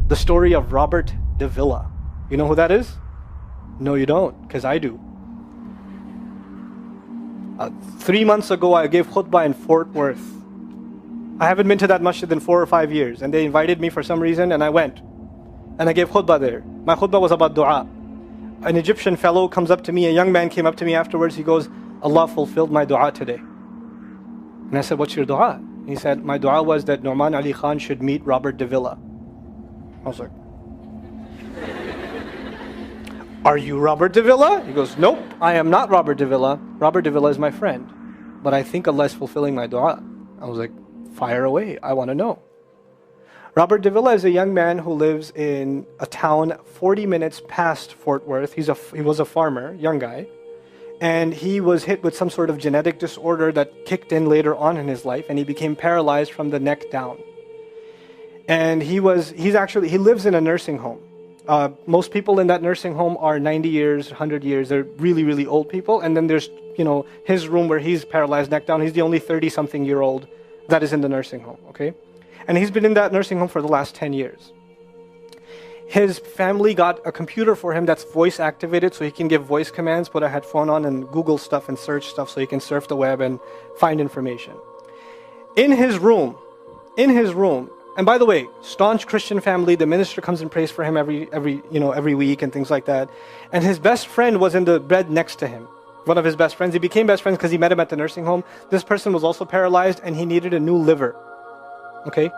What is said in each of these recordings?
The story of Robert de Villa. You know who that is? No, you don't, because I do. 3 months ago, I gave khutbah in Fort Worth. I haven't been to that masjid in 4 or 5 years, and they invited me for some reason, and I went. And I gave khutbah there. My khutbah was about dua. An Egyptian fellow comes up to me, a young man came up to me afterwards, he goes, Allah fulfilled my dua today. And I said, what's your dua? He said, my dua was that Nouman Ali Khan should meet Robert de Villa. I was like, are you Robert de Villa? He goes, nope, I am not Robert de Villa. Robert de Villa is my friend. But I think Allah is fulfilling my dua. I was like, fire away, I want to know. Robert de Villa is a young man who lives in a town 40 minutes past Fort Worth. He was a farmer, young guy. And he was hit with some sort of genetic disorder that kicked in later on in his life, and he became paralyzed from the neck down. And he lives in a nursing home. Most people in that nursing home are 90 years, 100 years. They're really, really old people. And then there's, his room where he's paralyzed neck down. He's the only 30-something-year-old that is in the nursing home, okay? And he's been in that nursing home for the last 10 years. His family got a computer for him that's voice activated, so he can give voice commands, put a headphone on and Google stuff and search stuff so he can surf the web and find information. In his room, and by the way, staunch Christian family, the minister comes and prays for him every week and things like that. And his best friend was in the bed next to him. One of his best friends. He became best friends because he met him at the nursing home. This person was also paralyzed and he needed a new liver. Okay?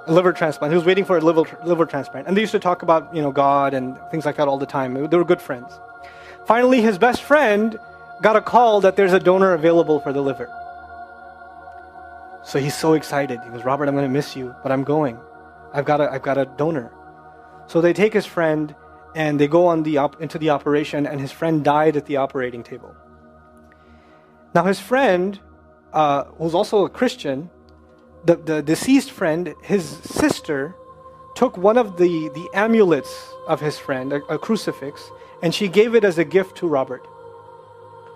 A liver transplant. He was waiting for a liver transplant. And they used to talk about, God and things like that all the time. They were good friends. Finally, his best friend got a call that there's a donor available for the liver. So he's so excited. He goes, Robert, I'm going to miss you, but I'm going. I've got a donor. So they take his friend and they go into the operation, and his friend died at the operating table. Now his friend, who's also a Christian, the deceased friend, his sister, took one of the amulets of his friend, a crucifix, and she gave it as a gift to Robert.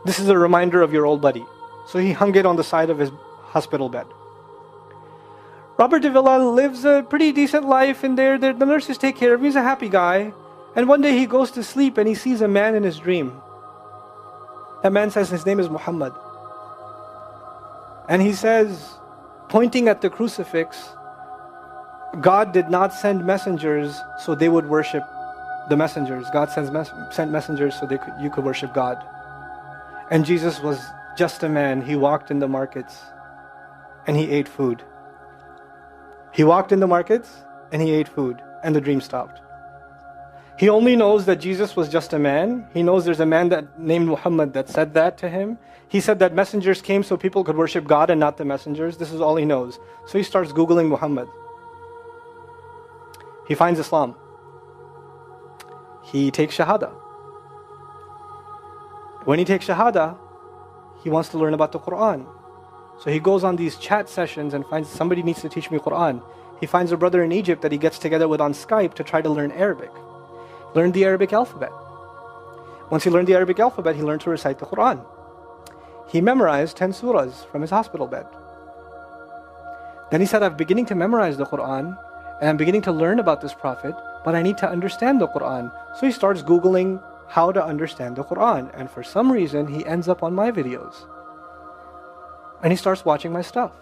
This is a reminder of your old buddy. So he hung it on the side of his hospital bed. Robert de Villa lives a pretty decent life in there. The nurses take care of him. He's a happy guy. And one day he goes to sleep and he sees a man in his dream. That man says his name is Muhammad. And he says, pointing at the crucifix, God did not send messengers so they would worship the messengers. God sent messengers so you could worship God. And Jesus was just a man. He walked in the markets and he ate food. He walked in the markets and he ate food, and the dream stopped. He only knows that Jesus was just a man. He knows there's a man named Muhammad that said that to him. He said that messengers came so people could worship God and not the messengers. This is all he knows. So he starts Googling Muhammad. He finds Islam. He takes Shahada. When he takes Shahada, he wants to learn about the Quran. So he goes on these chat sessions and finds somebody needs to teach me Quran. He finds a brother in Egypt that he gets together with on Skype to try to learn Arabic. Learn the Arabic alphabet. Once he learned the Arabic alphabet, he learned to recite the Quran. He memorized 10 surahs from his hospital bed. Then he said, I'm beginning to memorize the Quran and I'm beginning to learn about this prophet, but I need to understand the Quran. So he starts Googling how to understand the Quran. And for some reason, he ends up on my videos. And he starts watching my stuff.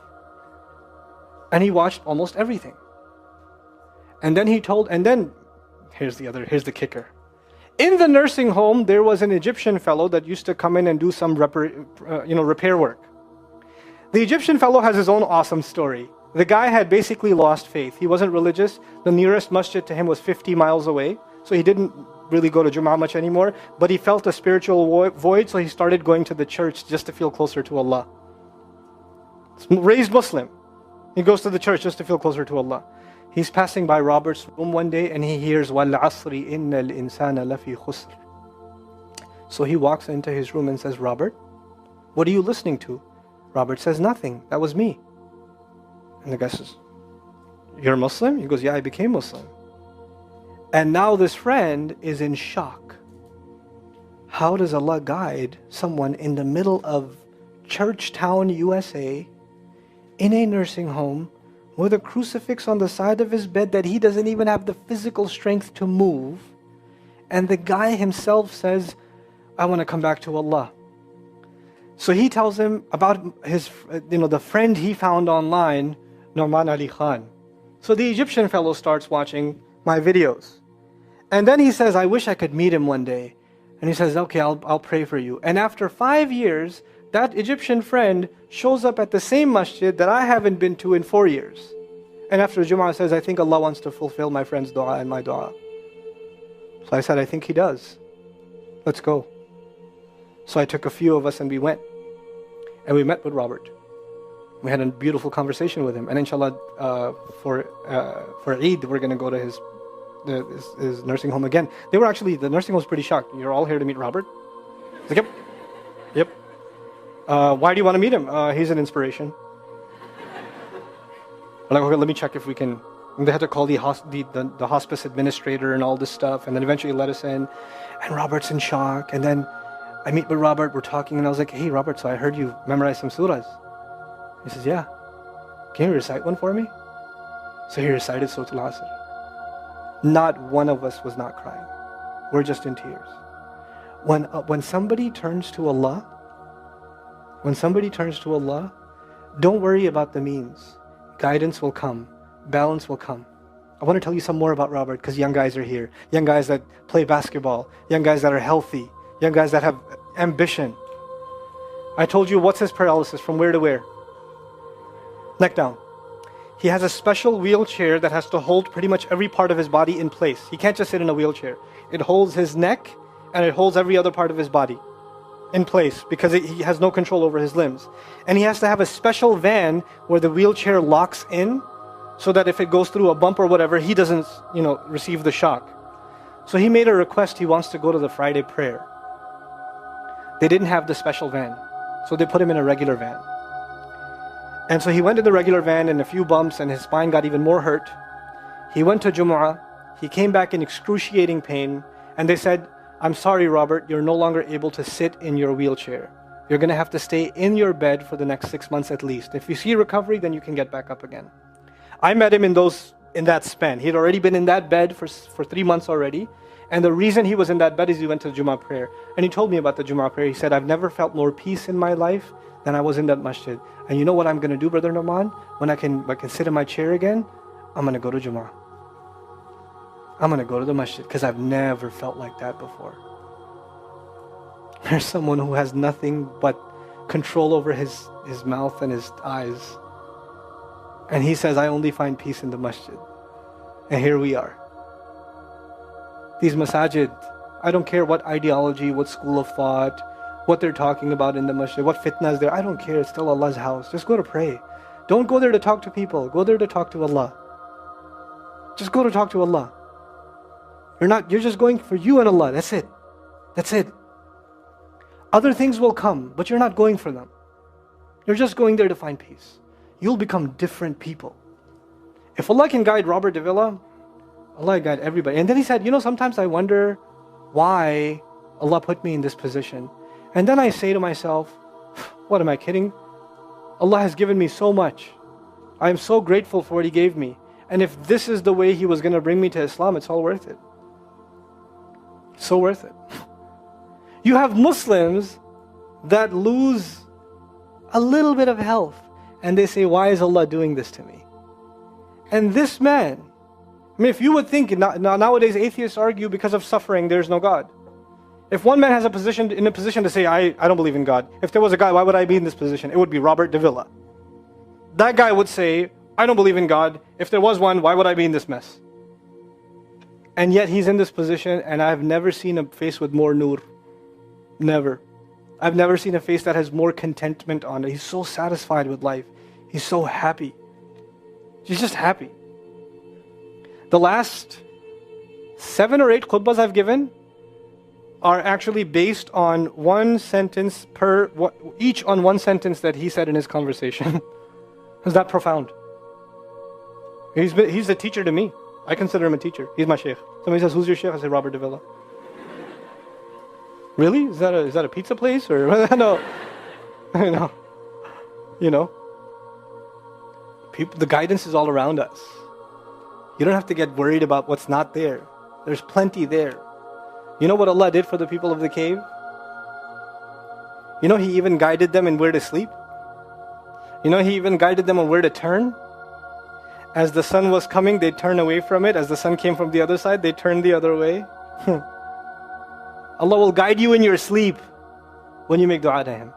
And he watched almost everything. And then here's the kicker. In the nursing home, there was an Egyptian fellow that used to come in and do some repair work. The Egyptian fellow has his own awesome story. The guy had basically lost faith. He wasn't religious. The nearest masjid to him was 50 miles away. So he didn't really go to Jum'ah much anymore. But he felt a spiritual void, so he started going to the church just to feel closer to Allah. Raised Muslim. He goes to the church just to feel closer to Allah. He's passing by Robert's room one day and he hears وَالْعَصْرِ إِنَّ الْإِنسَانَ لَفِي خُسْرٍ. So he walks into his room and says, Robert, what are you listening to? Robert says, nothing. That was me. And the guy says, you're Muslim? He goes, yeah, I became Muslim. And now this friend is in shock. How does Allah guide someone in the middle of Churchtown, USA, in a nursing home, with a crucifix on the side of his bed that he doesn't even have the physical strength to move. And the guy himself says, I want to come back to Allah. So he tells him about his, the friend he found online, Norman Ali Khan. So the Egyptian fellow starts watching my videos. And then he says, I wish I could meet him one day. And he says, okay, I'll pray for you. And after 5 years, that Egyptian friend shows up at the same masjid that I haven't been to in 4 years. And after Jum'ah says, I think Allah wants to fulfill my friend's dua and my dua. So I said, I think He does. Let's go. So I took a few of us and we went. And we met with Robert. We had a beautiful conversation with him. And inshallah, for Eid, we're going to go to his nursing home again. The nursing home was pretty shocked. You're all here to meet Robert? He's like, yep. Why do you want to meet him? He's an inspiration. I'm like, okay, let me check if we can. And they had to call the hospice administrator and all this stuff. And then eventually let us in. And Robert's in shock. And then I meet with Robert, we're talking, and I was like, hey Robert, so I heard you memorize some surahs. He says, yeah. Can you recite one for me? So he recited Surah Al-Asr. Not one of us was not crying. We're just in tears. When somebody turns to Allah, don't worry about the means. Guidance will come. Balance will come. I want to tell you some more about Robert because young guys are here. Young guys that play basketball. Young guys that are healthy. Young guys that have ambition. I told you what's his paralysis, from where to where? Neck down. He has a special wheelchair that has to hold pretty much every part of his body in place. He can't just sit in a wheelchair. It holds his neck and it holds every other part of his body in place because he has no control over his limbs. And he has to have a special van where the wheelchair locks in so that if it goes through a bump or whatever, he doesn't, receive the shock. So he made a request. He wants to go to the Friday prayer. They didn't have the special van, so they put him in a regular van. And so he went to the regular van and a few bumps and his spine got even more hurt. He went to Jumu'ah. He came back in excruciating pain and they said, I'm sorry Robert, you're no longer able to sit in your wheelchair. You're going to have to stay in your bed for the next 6 months at least. If you see recovery, then you can get back up again. I met him in that span. He'd already been in that bed for 3 months already. And the reason he was in that bed is he went to the Jummah prayer. And he told me about the Jummah prayer. He said, I've never felt more peace in my life than I was in that masjid. And you know what I'm going to do, Brother Norman? When I can sit in my chair again, I'm going to go to Jummah. I'm going to go to the masjid because I've never felt like that before. There's someone who has nothing but control over his mouth and his eyes. And he says, I only find peace in the masjid. And here we are. These masajid, I don't care what ideology, what school of thought, what they're talking about in the masjid, what fitna is there. I don't care. It's still Allah's house. Just go to pray. Don't go there to talk to people. Go there to talk to Allah. Just go to talk to Allah. You're just going for you and Allah. That's it. That's it. Other things will come, but you're not going for them. You're just going there to find peace. You'll become different people. If Allah can guide Robert Davila, Allah guide everybody. And then he said, sometimes I wonder why Allah put me in this position. And then I say to myself, what am I kidding? Allah has given me so much. I am so grateful for what He gave me. And if this is the way He was going to bring me to Islam, it's all worth it. So worth it. You have Muslims that lose a little bit of health and they say, why is Allah doing this to me? And this man, if you would think, nowadays atheists argue because of suffering, there's no God. If one man has in a position to say, I don't believe in God. If there was a guy, why would I be in this position? It would be Robert Davila. That guy would say, I don't believe in God. If there was one, why would I be in this mess? And yet he's in this position, and I've never seen a face with more nur. Never. I've never seen a face that has more contentment on it. He's so satisfied with life. He's so happy. He's just happy. The last 7 or 8 khutbahs I've given are actually based on one sentence each on one sentence that he said in his conversation. Is that profound? He's a teacher to me. I consider him a teacher. He's my sheikh. Somebody says, who's your sheikh? I say, Robert Davila. Really? Is that a pizza place? Or no. The guidance is all around us. You don't have to get worried about what's not there. There's plenty there. You know what Allah did for the people of the cave? You know He even guided them in where to sleep. You know He even guided them on where to turn. As the sun was coming, they'd turn away from it. As the sun came from the other side, they'd turn the other way. Allah will guide you in your sleep when you make dua to Him.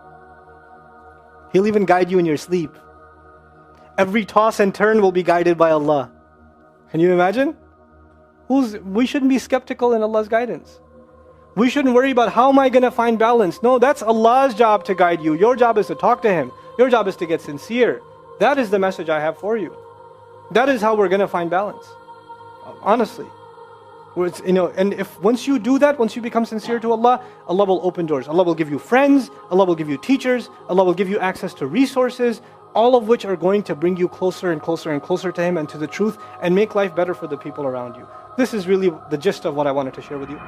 He'll even guide you in your sleep. Every toss and turn will be guided by Allah. Can you imagine? We shouldn't be skeptical in Allah's guidance. We shouldn't worry about how am I going to find balance. No, that's Allah's job to guide you. Your job is to talk to Him. Your job is to get sincere. That is the message I have for you. That is how we're going to find balance. Honestly. And if once you do that, once you become sincere to Allah, Allah will open doors. Allah will give you friends. Allah will give you teachers. Allah will give you access to resources, all of which are going to bring you closer and closer and closer to Him and to the truth and make life better for the people around you. This is really the gist of what I wanted to share with you.